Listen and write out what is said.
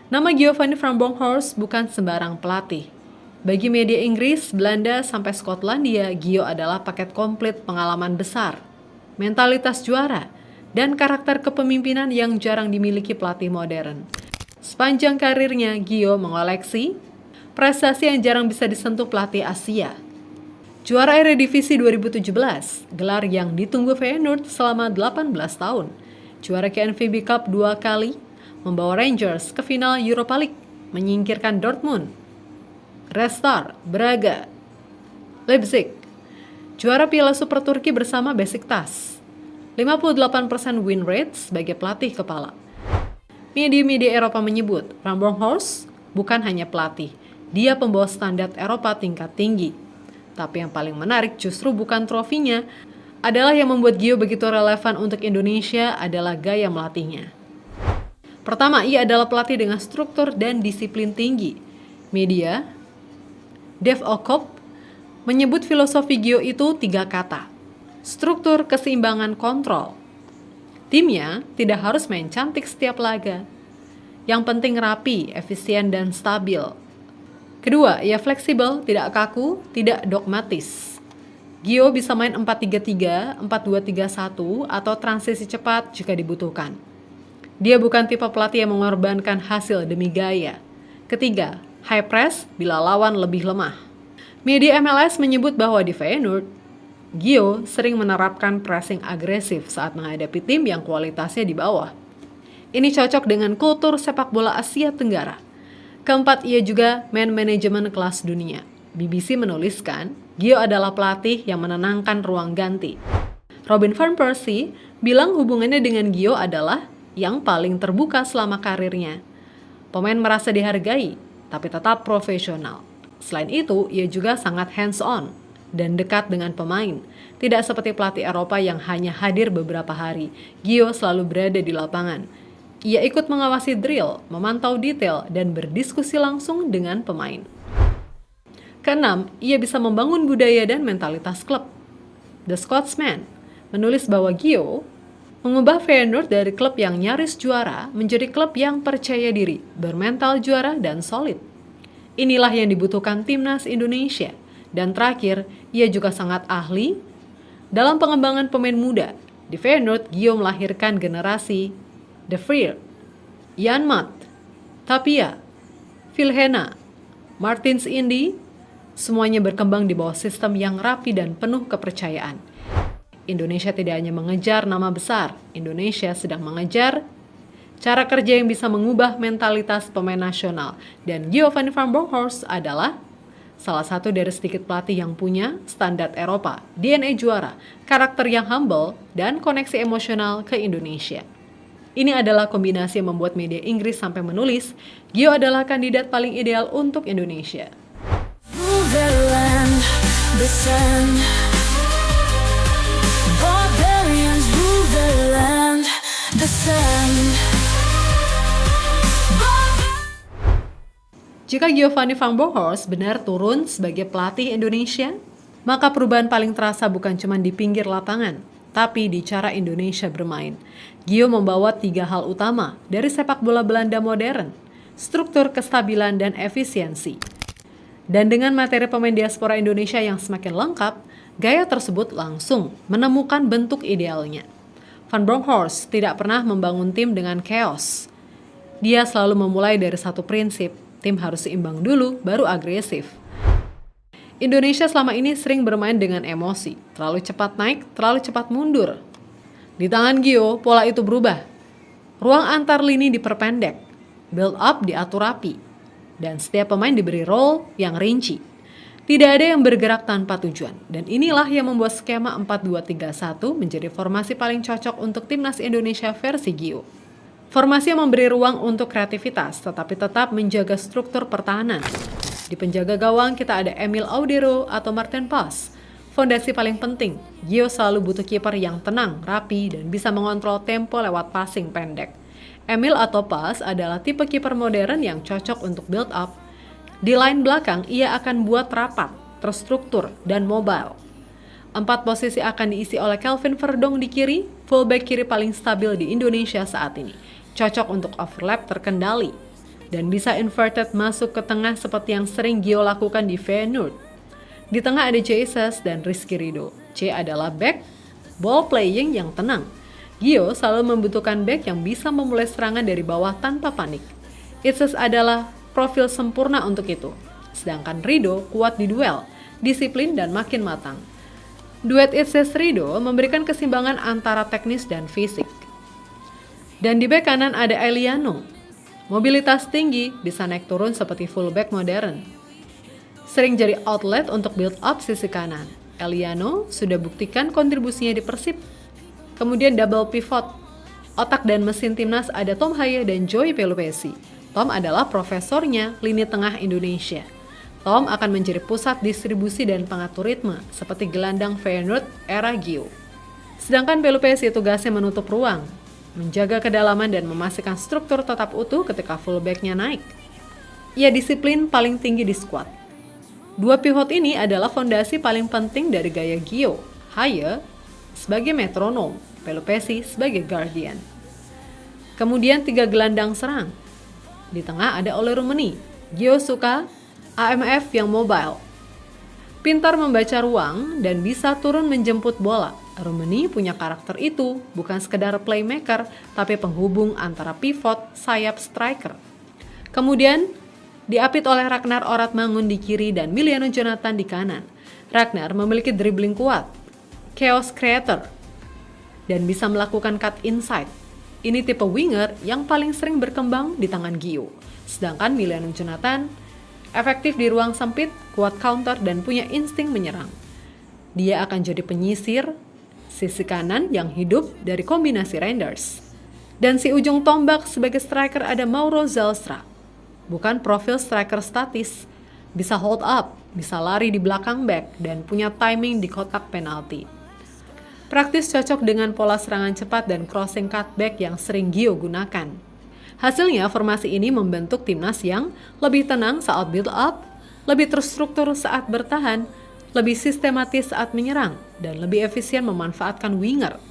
Nama Giovanni van Bronckhorst bukan sembarang pelatih. Bagi media Inggris, Belanda, sampai Skotlandia, Gio adalah paket komplit pengalaman besar, mentalitas juara, dan karakter kepemimpinan yang jarang dimiliki pelatih modern. Sepanjang karirnya, Gio mengoleksi prestasi yang jarang bisa disentuh pelatih Asia. Juara Eredivisie 2017, gelar yang ditunggu Feyenoord selama 18 tahun. Juara KNVB Cup 2 kali, membawa Rangers ke final Europa League, menyingkirkan Dortmund, Red Star, Braga, Leipzig. Juara Piala Super Turki bersama Besiktas. 58% win rate sebagai pelatih kepala. Media-media Eropa menyebut Van Bronckhorst bukan hanya pelatih, dia pembawa standar Eropa tingkat tinggi. Tapi yang paling menarik justru bukan trofinya, adalah yang membuat Gio begitu relevan untuk Indonesia adalah gaya melatihnya. Pertama, ia adalah pelatih dengan struktur dan disiplin tinggi. Media, Dev Okop, menyebut filosofi Gio itu 3 kata. Struktur, keseimbangan, kontrol. Timnya tidak harus main cantik setiap laga. Yang penting rapi, efisien, dan stabil. Kedua, ia fleksibel, tidak kaku, tidak dogmatis. Gio bisa main 4-3-3, 4-2-3-1, atau transisi cepat jika dibutuhkan. Dia bukan tipe pelatih yang mengorbankan hasil demi gaya. Ketiga, high press bila lawan lebih lemah. Media MLS menyebut bahwa di Feyenoord, Gio sering menerapkan pressing agresif saat menghadapi tim yang kualitasnya di bawah. Ini cocok dengan kultur sepak bola Asia Tenggara. Keempat, ia juga man manajemen kelas dunia. BBC menuliskan, Gio adalah pelatih yang menenangkan ruang ganti. Robin van Persie bilang hubungannya dengan Gio adalah yang paling terbuka selama karirnya. Pemain merasa dihargai, tapi tetap profesional. Selain itu, ia juga sangat hands-on dan dekat dengan pemain. Tidak seperti pelatih Eropa yang hanya hadir beberapa hari, Gio selalu berada di lapangan. Ia ikut mengawasi drill, memantau detail, dan berdiskusi langsung dengan pemain. Keenam, ia bisa membangun budaya dan mentalitas klub. The Scotsman menulis bahwa Gio mengubah Feyenoord dari klub yang nyaris juara menjadi klub yang percaya diri, bermental juara, dan solid. Inilah yang dibutuhkan timnas Indonesia. Dan terakhir, ia juga sangat ahli dalam pengembangan pemain muda. Di Feyenoord, Gio melahirkan generasi De Vrij, Janmaat, Tapia, Vilhena, Martins Indy, semuanya berkembang di bawah sistem yang rapi dan penuh kepercayaan. Indonesia tidak hanya mengejar nama besar, Indonesia sedang mengejar cara kerja yang bisa mengubah mentalitas pemain nasional. Dan Giovanni van Bronckhorst adalah salah satu dari sedikit pelatih yang punya standar Eropa, DNA juara, karakter yang humble, dan koneksi emosional ke Indonesia. Ini adalah kombinasi yang membuat media Inggris sampai menulis, Gio adalah kandidat paling ideal untuk Indonesia. Jika Giovanni van Bronckhorst benar turun sebagai pelatih Indonesia, maka perubahan paling terasa bukan cuma di pinggir lapangan, tapi di cara Indonesia bermain. Gio membawa 3 hal utama dari sepak bola Belanda modern, struktur, kestabilan, dan efisiensi. Dan dengan materi pemain diaspora Indonesia yang semakin lengkap, gaya tersebut langsung menemukan bentuk idealnya. Van Bronckhorst tidak pernah membangun tim dengan chaos. Dia selalu memulai dari satu prinsip, tim harus seimbang dulu, baru agresif. Indonesia selama ini sering bermain dengan emosi, terlalu cepat naik, terlalu cepat mundur. Di tangan Gio, pola itu berubah. Ruang antar lini diperpendek, build up diatur rapi, dan setiap pemain diberi role yang rinci. Tidak ada yang bergerak tanpa tujuan, dan inilah yang membuat skema 4-2-3-1 menjadi formasi paling cocok untuk timnas Indonesia versi Gio. Formasi yang memberi ruang untuk kreativitas, tetapi tetap menjaga struktur pertahanan. Di penjaga gawang kita ada Emil Audero atau Martin Pas. Fondasi paling penting, Gio selalu butuh kiper yang tenang, rapi, dan bisa mengontrol tempo lewat passing pendek. Emil atau Pas adalah tipe kiper modern yang cocok untuk build up. Di line belakang, ia akan buat rapat, terstruktur, dan mobile. 4 posisi akan diisi oleh Kelvin Verdong di kiri, fullback kiri paling stabil di Indonesia saat ini. Cocok untuk overlap terkendali. dan bisa inverted masuk ke tengah seperti yang sering Gio lakukan di Feyenoord. Di tengah ada Jesus dan Rizky Ridho. C adalah back, ball playing yang tenang. Gio selalu membutuhkan back yang bisa memulai serangan dari bawah tanpa panik. Itses adalah profil sempurna untuk itu. Sedangkan Ridho kuat di duel, disiplin dan makin matang. Duet Itses-Ridho memberikan keseimbangan antara teknis dan fisik. Dan di bek kanan ada Eliano. Mobilitas tinggi, bisa naik turun seperti fullback modern. Sering jadi outlet untuk build up sisi kanan. Eliano sudah buktikan kontribusinya di Persib. Kemudian double pivot. Otak dan mesin timnas ada Tom Haye dan Joey Pelupesi. Tom adalah profesornya lini tengah Indonesia. Tom akan menjadi pusat distribusi dan pengatur ritme, seperti gelandang Feyenoord era Gio. Sedangkan Pelupesi tugasnya menutup ruang, menjaga kedalaman dan memastikan struktur tetap utuh ketika fullback-nya naik. Ia disiplin paling tinggi di skuad. Dua pivot ini adalah fondasi paling penting dari gaya Gio. Haye sebagai metronom, Pelupesi sebagai guardian. Kemudian 3 gelandang serang. Di tengah ada Ole Rummenigge. Gio suka AMF yang mobile. Pintar membaca ruang dan bisa turun menjemput bola. Rummenigge punya karakter itu, bukan sekedar playmaker, tapi penghubung antara pivot, sayap, striker. Kemudian, diapit oleh Ragnar Oratmangun di kiri dan Miliano Jonathan di kanan. Ragnar memiliki dribbling kuat, chaos creator, dan bisa melakukan cut inside. Ini tipe winger yang paling sering berkembang di tangan Gio. Sedangkan Miliano Jonathan efektif di ruang sempit, kuat counter, dan punya insting menyerang. Dia akan jadi penyisir sisi kanan yang hidup dari kombinasi Reinders. Dan si ujung tombak sebagai striker ada Mauro Zylstra. Bukan profil striker statis, bisa hold up, bisa lari di belakang back, dan punya timing di kotak penalti. Praktis cocok dengan pola serangan cepat dan crossing cutback yang sering Gio gunakan. Hasilnya, formasi ini membentuk timnas yang lebih tenang saat build up, lebih terstruktur saat bertahan, lebih sistematis saat menyerang, dan lebih efisien memanfaatkan winger.